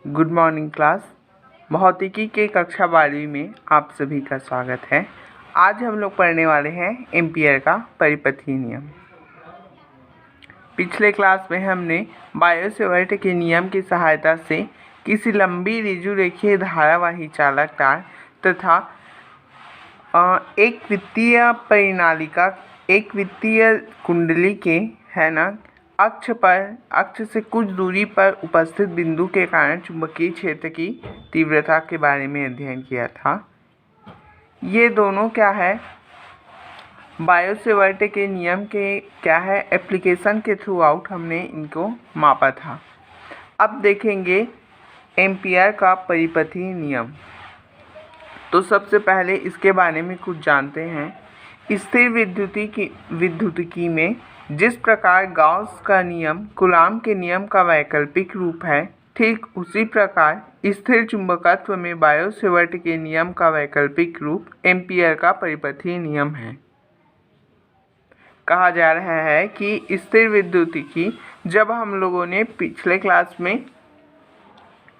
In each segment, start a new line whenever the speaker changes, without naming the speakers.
Good morning class. भौतिकी के कक्षा 12वीं में आप सभी का स्वागत है। आज हम लोग पढ़ने वाले हैं एम्पियर का परिपथीय नियम। पिछले क्लास में हमने बायो-सेवर्ट के नियम की सहायता से किसी लंबी ऋजुरेखीय धारावाही चालक तार तथा एक वित्तीय परिनालिका, एक वित्तीय कुंडली के अक्ष से कुछ दूरी पर उपस्थित बिंदु के कारण चुंबकीय क्षेत्र की तीव्रता के बारे में अध्ययन किया था। ये दोनों क्या है, बायो-सेवर्ट के नियम के क्या है, एप्लीकेशन के थ्रू आउट हमने इनको मापा था। अब देखेंगे एम्पियर का परिपथीय नियम। तो सबसे पहले इसके बारे में कुछ जानते हैं। स्थिर विद्युतिकी में जिस प्रकार गाउस का नियम कूलॉम के नियम का वैकल्पिक रूप है, ठीक उसी प्रकार स्थिर चुंबकत्व में बायो-सेवर्ट के नियम का वैकल्पिक रूप एम्पियर का परिपथीय नियम है। कहा जा रहा है कि स्थिर विद्युतिकी, जब हम लोगों ने पिछले क्लास में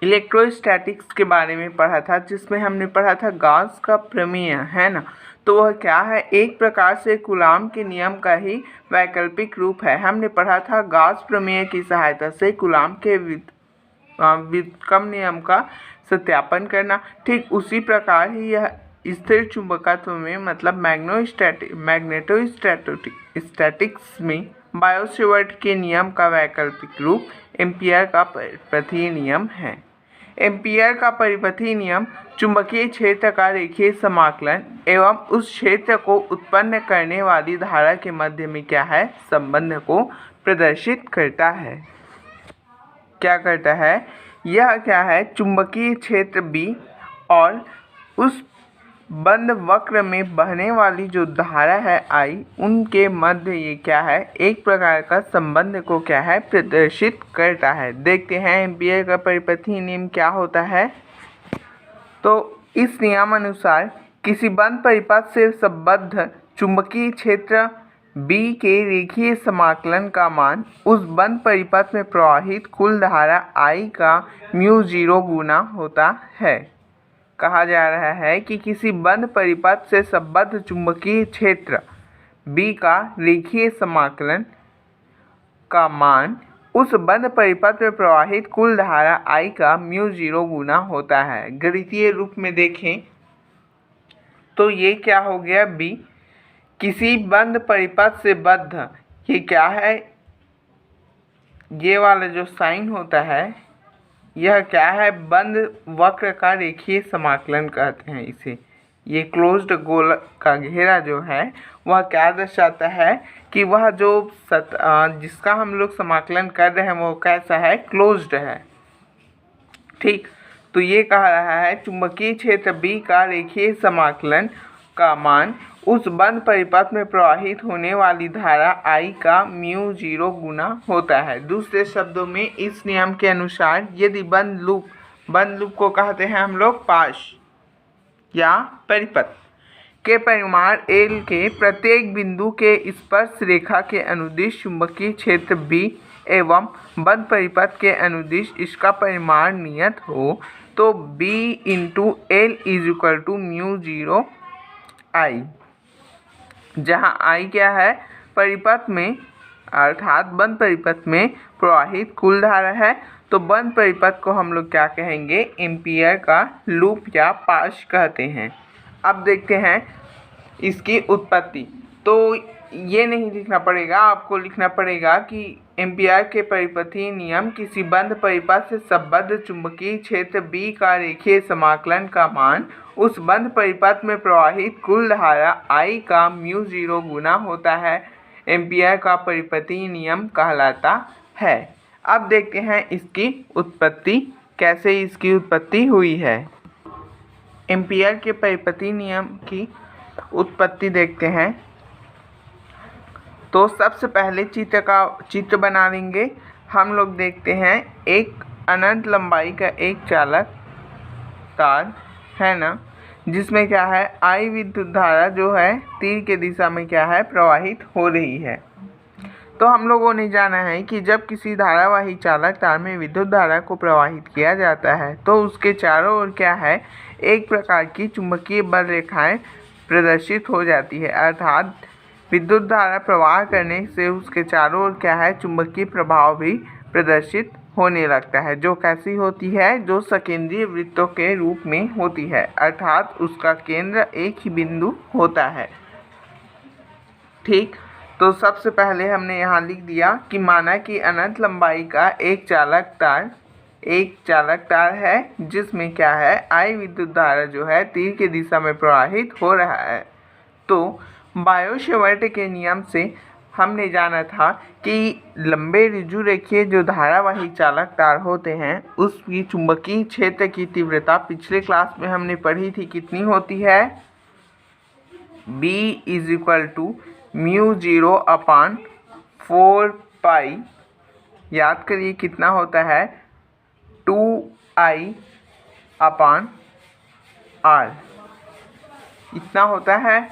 इलेक्ट्रोस्टैटिक्स के बारे में पढ़ा था, जिसमें हमने पढ़ा था गॉस का प्रमेय, है ना, तो वह क्या है, एक प्रकार से कूलॉम के नियम का ही वैकल्पिक रूप है। हमने पढ़ा था गॉस प्रमेय की सहायता से कूलॉम के व्युत्क्रम नियम का सत्यापन करना। ठीक उसी प्रकार ही यह स्थिर चुंबकत्व में मतलब मैग्नेटोस्टैटिक्स में बायो-सेवर्ट के नियम का वैकल्पिक रूप एम्पियर का परिपथीय नियम है। एम्पियर का परिपथीय नियम चुंबकीय क्षेत्र का रेखीय समाकलन एवं उस क्षेत्र को उत्पन्न करने वाली धारा के मध्य में क्या है, संबंध को प्रदर्शित करता है। क्या करता है, यह क्या है, चुंबकीय क्षेत्र B और उस बंद वक्र में बहने वाली जो धारा है I, उनके मध्य ये क्या है, एक प्रकार का संबंध को क्या है, प्रदर्शित करता है। देखते हैं एम्पियर का परिपथीय नियम क्या होता है। तो इस नियम अनुसार किसी बंद परिपथ से संबद्ध चुंबकीय क्षेत्र B के रेखीय समाकलन का मान उस बंद परिपथ में प्रवाहित कुल धारा I का μ0 गुना होता है। कहा जा रहा है कि किसी बंद परिपथ से संबद्ध चुंबकीय क्षेत्र B का रेखीय समाकलन का मान उस बंद परिपथ में प्रवाहित कुल धारा I का μ0 गुना होता है। गणितीय रूप में देखें तो ये क्या हो गया, B किसी बंद परिपथ से बद्ध, ये क्या है, ये वाला जो साइन होता है यह क्या है, बंद वक्र का रेखीय समाकलन कहते हैं इसे। ये क्लोज्ड गोल का घेरा जो है वह क्या दर्शाता है कि वह जो जिसका हम लोग समाकलन कर रहे हैं वो कैसा है, क्लोज्ड है। ठीक, तो ये कह रहा है चुंबकीय क्षेत्र B का रेखीय समाकलन का मान उस बंद परिपथ में प्रवाहित होने वाली धारा I का μ0 गुना होता है। दूसरे शब्दों में इस नियम के अनुसार यदि बंद लूप को कहते हैं हम लोग पाश या परिपथ के परिमाण L के प्रत्येक बिंदु के स्पर्श रेखा के अनुदिश चुंबकीय क्षेत्र B एवं बंद परिपथ के अनुदिश इसका परिमाण नियत हो, तो B × L = μ0 I, जहाँ I क्या है, परिपथ में अर्थात बंद परिपथ में प्रवाहित कुल धारा है। तो बंद परिपथ को हम लोग क्या कहेंगे, एम्पियर का लूप या पाश कहते हैं। अब देखते हैं इसकी उत्पत्ति। तो ये नहीं लिखना पड़ेगा, आपको लिखना पड़ेगा कि एम्पियर के परिपथीय नियम किसी बंद परिपथ से संबद्ध चुंबकीय क्षेत्र B का रेखीय समाकलन का मान उस बंद परिपथ में प्रवाहित कुल धारा I का μ0 गुना होता है, एम्पियर का परिपथीय नियम कहलाता है। अब देखते हैं इसकी उत्पत्ति, कैसे इसकी उत्पत्ति हुई है। एम्पियर के परिपथीय नियम की उत्पत्ति देखते हैं। तो सबसे पहले चित्र बना लेंगे हम लोग। देखते हैं एक अनंत लंबाई का एक चालक तार है ना, जिसमें क्या है, I विद्युत धारा जो है तीर के दिशा में क्या है, प्रवाहित हो रही है। तो हम लोगों ने जाना है कि जब किसी धारावाही चालक तार में विद्युत धारा को प्रवाहित किया जाता है तो उसके चारों ओर क्या है, एक प्रकार की चुंबकीय बल रेखाएं प्रदर्शित हो जाती है। अर्थात विद्युत धारा प्रवाह करने से उसके चारों ओर क्या है, चुंबकीय प्रभाव भी प्रदर्शित होने लगता है, जो कैसी होती है, जो सकेंद्रीय वृत्तों के रूप में होती है। अर्थात उसका केंद्र एक ही बिंदु होता है। ठीक, तो सबसे पहले हमने यहाँ लिख दिया कि माना कि अनंत लंबाई का एक चालक तार है जिसमें क्या है, I विद्युत धारा जो है तीर की दिशा में प्रवाहित हो रहा है। तो बायो-सेवर्ट के नियम से हमने जाना था कि लंबे ऋजु रेखीय जो धारावाही चालक तार होते हैं उसकी चुंबकीय क्षेत्र की तीव्रता पिछले क्लास में हमने पढ़ी थी, कितनी होती है, B = μ0/4π, याद करिए कितना होता है, 2I/r, इतना होता है।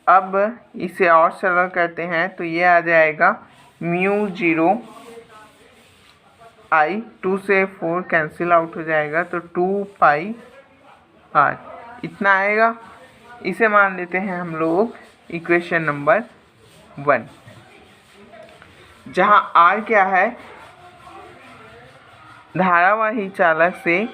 अब इसे और सरल करते हैं तो ये आ जाएगा μ0I, 2 से 4 कैंसिल आउट हो जाएगा तो 2πr, इतना आएगा। इसे मान लेते हैं हम लोग इक्वेशन नंबर 1, जहाँ r क्या है, धारावाही चालक से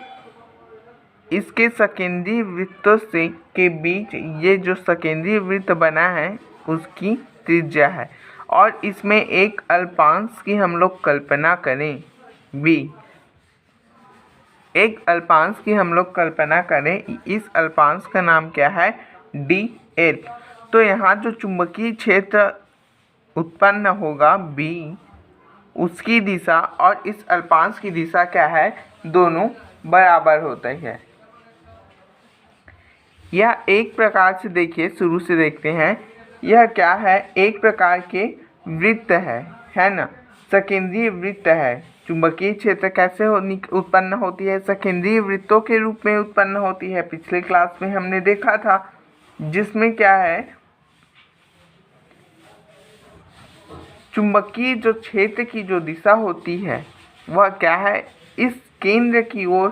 इसके सकेंद्रीय वृत्तों से के बीच ये जो सकेंद्रीय वृत्त बना है उसकी त्रिज्या है, और इसमें एक अल्पांश की हम लोग कल्पना करें, b, एक अल्पांश की हम लोग कल्पना करें, इस अल्पांश का नाम क्या है, dl। तो यहाँ जो चुंबकीय क्षेत्र उत्पन्न होगा b, उसकी दिशा और इस अल्पांश की दिशा क्या है, दोनों बराबर होते हैं। यह एक प्रकार से देखिए, शुरू से देखते हैं, यह क्या है, एक प्रकार के वृत्त है ना, सकेंद्रीय वृत्त है। चुंबकीय क्षेत्र कैसे उत्पन्न होती है, सकेंद्रीय वृत्तों के रूप में उत्पन्न होती है, पिछले क्लास में हमने देखा था, जिसमें क्या है, चुंबकीय जो क्षेत्र की जो दिशा होती है वह क्या है, इस केंद्र की ओर,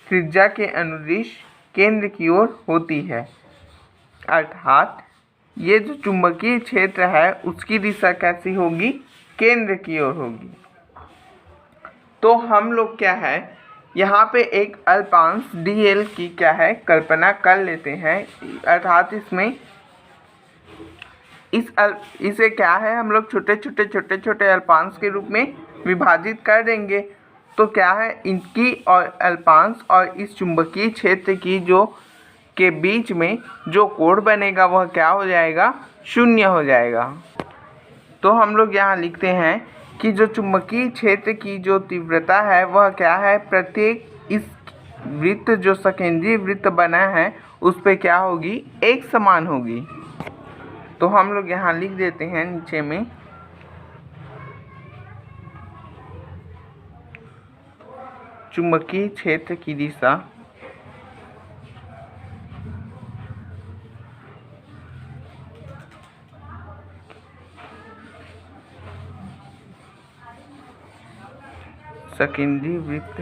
त्रिज्या के अनुदिश केंद्र की ओर होती है। अर्थात ये जो चुंबकीय क्षेत्र है उसकी दिशा कैसी होगी, केंद्र की ओर होगी। तो हम लोग क्या है, यहाँ पे एक अल्पांश dl की क्या है, कल्पना कर लेते हैं। अर्थात इसमें इसे क्या है, हम लोग छोटे छोटे अल्पांश के रूप में विभाजित कर देंगे। तो क्या है, इनकी और अल्पांश और इस चुंबकीय क्षेत्र की जो के बीच में जो कोण बनेगा वह क्या हो जाएगा, 0 हो जाएगा। तो हम लोग यहाँ लिखते हैं कि जो चुंबकीय क्षेत्र की जो तीव्रता है वह क्या है, प्रत्येक इस वृत्त जो सकेंद्रीय वृत्त बना है उस पे क्या होगी, एक समान होगी। तो हम लोग यहाँ लिख देते हैं नीचे में, चुंबकीय क्षेत्र की दिशा सकेंद्रीय वृत्त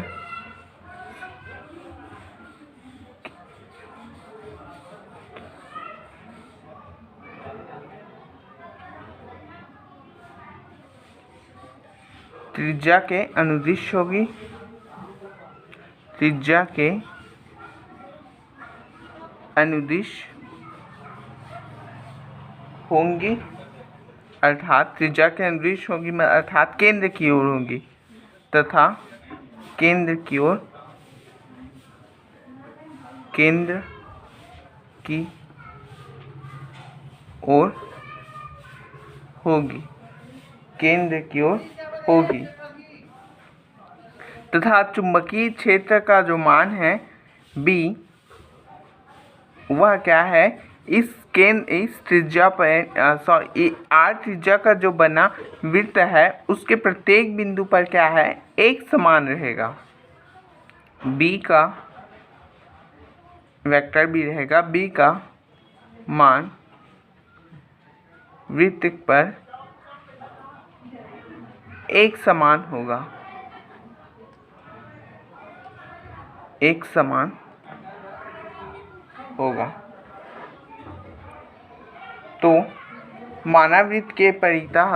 त्रिज्या के अनुदिश होगी, त्रिज्या के अनुदिश होंगी, अर्थात त्रिज्या के अनुदिश होगी, अर्थात केंद्र की ओर होंगी, तथा केंद्र की ओर होगी, केंद्र की ओर होगी। तथा चुंबकीय क्षेत्र का जो मान है b, वह क्या है, इस त्रिज्या पर r त्रिज्या का जो बना वृत्त है उसके प्रत्येक बिंदु पर क्या है, एक समान रहेगा। b का वेक्टर भी रहेगा, b का मान वृत्त पर एक समान होगा, एक समान होगा। तो मानावृत्त के परितः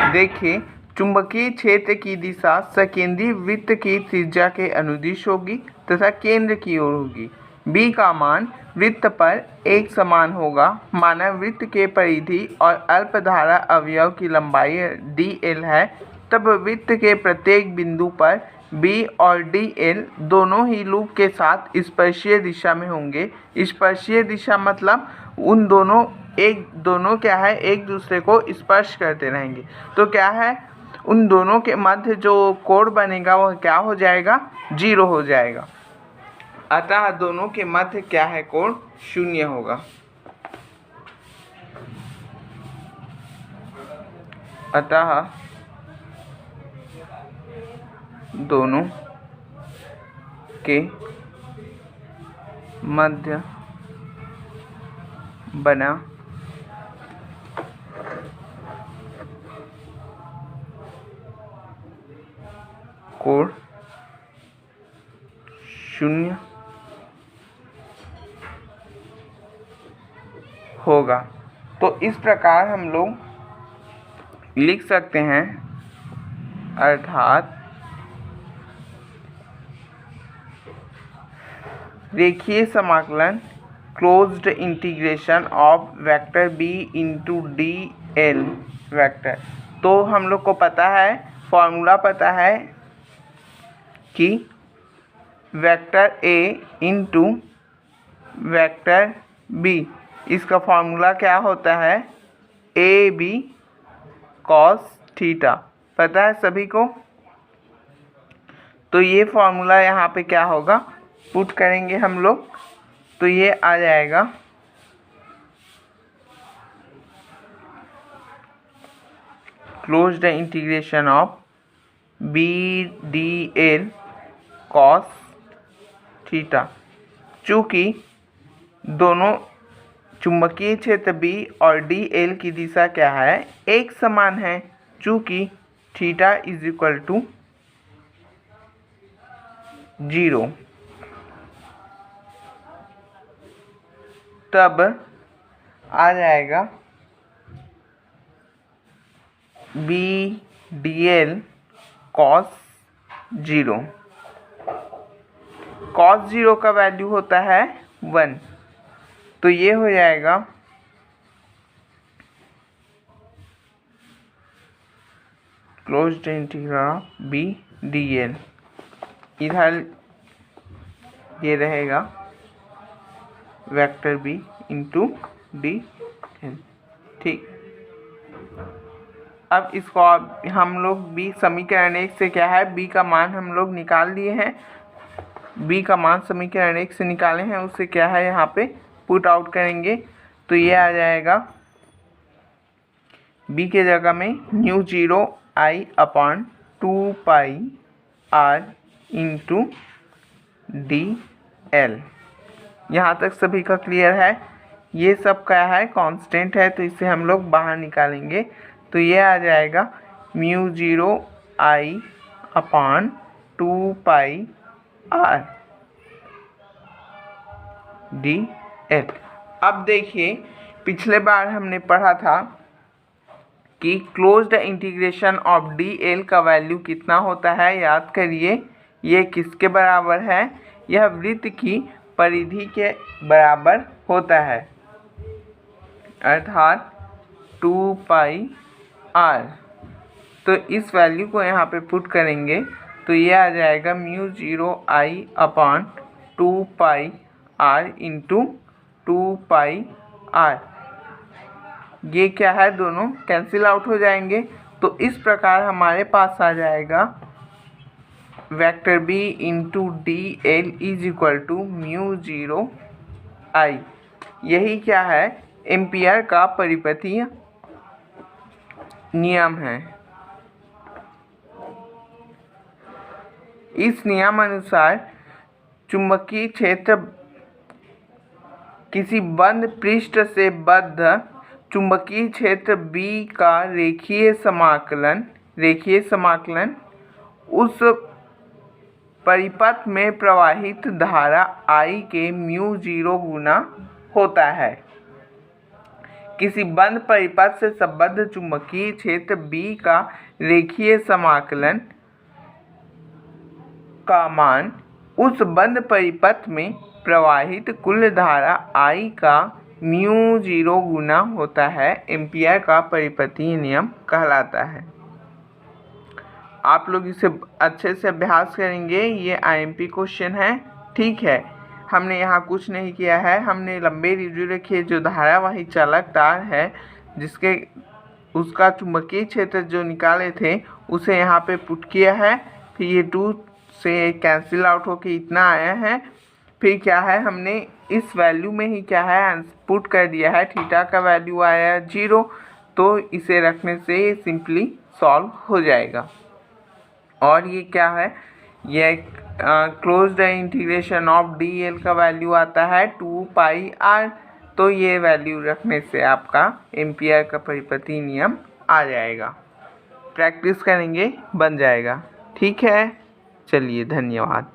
देखिए, चुंबकीय क्षेत्र की दिशा सकेंद्रीय वृत्त की त्रिज्या के अनुदिश होगी तथा केंद्र की ओर होगी। b का मान वृत्त पर एक समान होगा। माना वृत्त के परिधि और अल्पधारा अवयव की लंबाई dl है, तब वृत्त के प्रत्येक बिंदु पर b और dl दोनों ही लूप के साथ स्पर्शीय दिशा में होंगे। स्पर्शीय दिशा मतलब उन दोनों क्या है, एक दूसरे को स्पर्श करते रहेंगे। तो क्या है, उन दोनों के मध्य जो कोण बनेगा वह क्या हो जाएगा, 0 हो जाएगा। अतः दोनों के मध्य क्या है, कोण 0 होगा। अतः दोनों के मध्य बना कोण 0 होगा। तो इस प्रकार हम लोग लिख सकते हैं, अर्थात रेखीय समाकलन closed integration of vector b into d L vector. तो हम लोग को पता है, फॉर्मूला पता है कि vector a into vector b, इसका फॉर्मूला क्या होता है, ए बी कॉस थीटा, पता है सभी को। तो ये फॉर्मूला यहाँ पे क्या होगा, पुट करेंगे हम लोग, तो ये आ जाएगा closed integration of b d l cos theta. चूँकि दोनों चुंबकीय क्षेत्र B और DL की दिशा क्या है, एक समान है। चूँकि थीटा इज इक्वल टू 0, तब आ जाएगा BDL cos 0। cos 0 का वैल्यू होता है 1, तो ये हो जाएगा closed integral b d l. इधर ये रहेगा vector b into d l. ठीक, अब इसको हम लोग बी समीकरण 1 से क्या है, बी का मान हम लोग निकाल लिए हैं। बी का मान समीकरण 1 से निकाले हैं, उससे क्या है यहाँ पे पुट आउट करेंगे, तो ये आ जाएगा b के जगह में new 0 i upon 2 pi r into d L. यहाँ तक सभी का क्लियर है। ये सब क्या है, कांस्टेंट है, तो इसे हम लोग बाहर निकालेंगे, तो ये आ जाएगा mu 0 i upon 2 pi r D L. अब देखिए, पिछले बार हमने पढ़ा था कि closed integration of D L का वैल्यू कितना होता है। याद करिए, ये किसके बराबर है, यह वृत्त की परिधि के बराबर होता है, अर्थात 2 पाई r। तो इस वैल्यू को यहाँ पे पुट करेंगे, तो ये आ जाएगा mu 0 i upon 2 pi r into 2 pi r। ये क्या है, दोनों कैंसिल आउट हो जाएंगे। तो इस प्रकार हमारे पास आ जाएगा vector b into d l is equal to mu 0 i। यही क्या है, एम्पियर का परिपथीय नियम है। इस नियम अनुसार चुंबकीय क्षेत्र किसी बंद पृष्ठ से बद्ध चुंबकीय क्षेत्र B का रेखीय समाकलन उस परिपथ में प्रवाहित धारा I के म्यू 0 गुना होता है। किसी बंद परिपथ से संबद्ध चुंबकीय क्षेत्र B का रेखीय समाकलन का मान उस बंद परिपथ में प्रवाहित कुल धारा I का म्यू 0 गुना होता है। एम्पियर का परिपथीय नियम कहलाता है। आप लोग इसे अच्छे से अभ्यास करेंगे। ये IMP क्वेश्चन है, ठीक है। हमने यहाँ कुछ नहीं किया है, हमने लंबे रिव्यू रखी। जो धारावाही चालक तार है जिसके उसका चुंबकीय क्षेत्र जो निकाले थे उसे यहाँ पे पुट किया है। फिर ये 2 से कैंसिल आउट होके इतना आया है। फिर क्या है, हमने इस वैल्यू में ही क्या है पुट कर दिया है। थीटा का वैल्यू आया 0, तो इसे रखने से सिंपली सॉल्व हो जाएगा। और ये क्या है, ये क्लोज्ड इंटीग्रेशन ऑफ dl का वैल्यू आता है 2 पाई r। तो ये वैल्यू रखने से आपका एम्पियर का परिपथीय नियम आ जाएगा। प्रैक्टिस करेंगे बन जाएगा, ठीक है। चलिए, धन्यवाद।